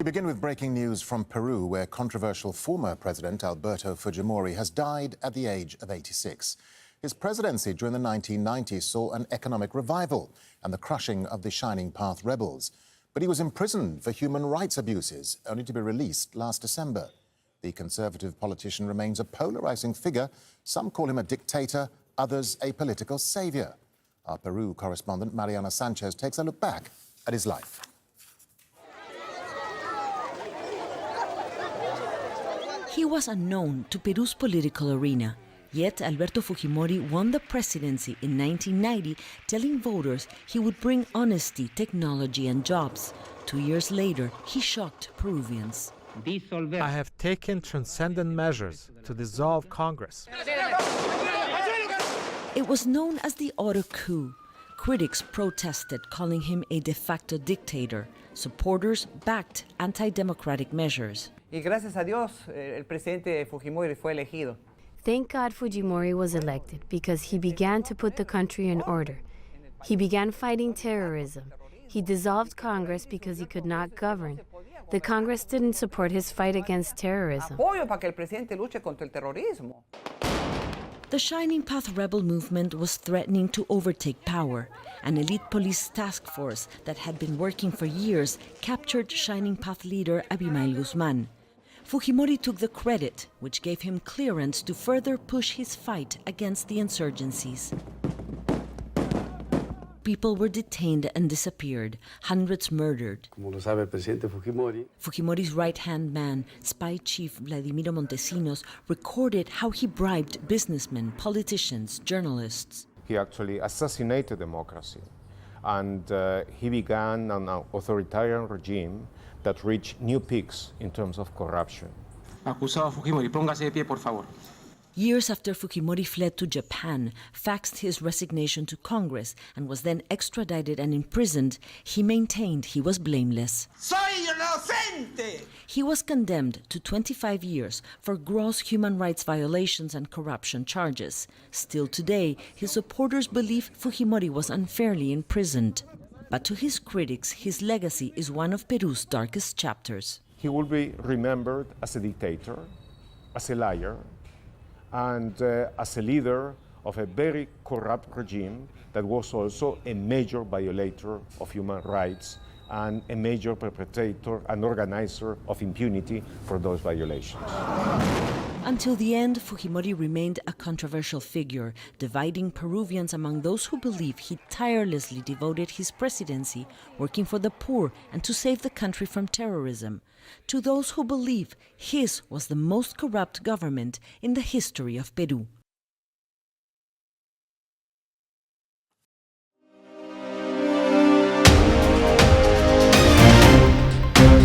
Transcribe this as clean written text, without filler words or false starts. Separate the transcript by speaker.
Speaker 1: begin with breaking news from Peru, where controversial former President Alberto Fujimori has died at the age of 86. His presidency during the 1990s saw an economic revival and the crushing of the Shining Path rebels. But he was imprisoned for human rights abuses, only to be released last December. The conservative politician remains a polarizing figure. Some call him a dictator, others a political savior. Our Peru correspondent Mariana Sanchez takes a look back at his life.
Speaker 2: He was unknown to Peru's political arena, yet Alberto Fujimori won the presidency in 1990, telling voters he would bring honesty, technology and jobs. 2 years later, he shocked Peruvians.
Speaker 3: I have taken transcendent measures to dissolve Congress.
Speaker 2: It was known as the auto coup. Critics protested, calling him a de facto dictator. Supporters backed anti-democratic measures.
Speaker 4: Y gracias a Dios, el presidente Fujimori fue elegido.
Speaker 5: Thank God Fujimori was elected because he began to put the country in order. He began fighting terrorism. He dissolved Congress because he could not govern. The Congress didn't support his fight against terrorism.
Speaker 4: Apoyo para que el presidente luche contra el terrorismo.
Speaker 2: The Shining Path rebel movement was threatening to overtake power. An elite police task force that had been working for years captured Shining Path leader Abimael Guzman. Fujimori took the credit, which gave him clearance to further push his fight against the insurgencies. People were detained and disappeared, hundreds murdered.
Speaker 6: Como lo sabe el presidente Fujimori,
Speaker 2: Fujimori's right-hand man, spy chief Vladimiro Montesinos, recorded how he bribed businessmen, politicians, journalists.
Speaker 7: He actually assassinated democracy, and he began an authoritarian regime that reached new peaks in terms of corruption.
Speaker 8: Acusado Fujimori, póngase de pie, por favor.
Speaker 2: Years after Fujimori fled to Japan, faxed his resignation to Congress, and was then extradited and imprisoned, he maintained he was blameless.
Speaker 9: Soy inocente!
Speaker 2: He was condemned to 25 years for gross human rights violations and corruption charges. Still today, his supporters believe Fujimori was unfairly imprisoned. But to his critics, his legacy is one of Peru's darkest chapters.
Speaker 7: He will be remembered as a dictator, as a liar, and as a leader of a very corrupt regime that was also a major violator of human rights and a major perpetrator and organizer of impunity for those violations.
Speaker 2: Until the end, Fujimori remained a controversial figure, dividing Peruvians among those who believe he tirelessly devoted his presidency working for the poor and to save the country from terrorism, to those who believe his was the most corrupt government in the history of Peru.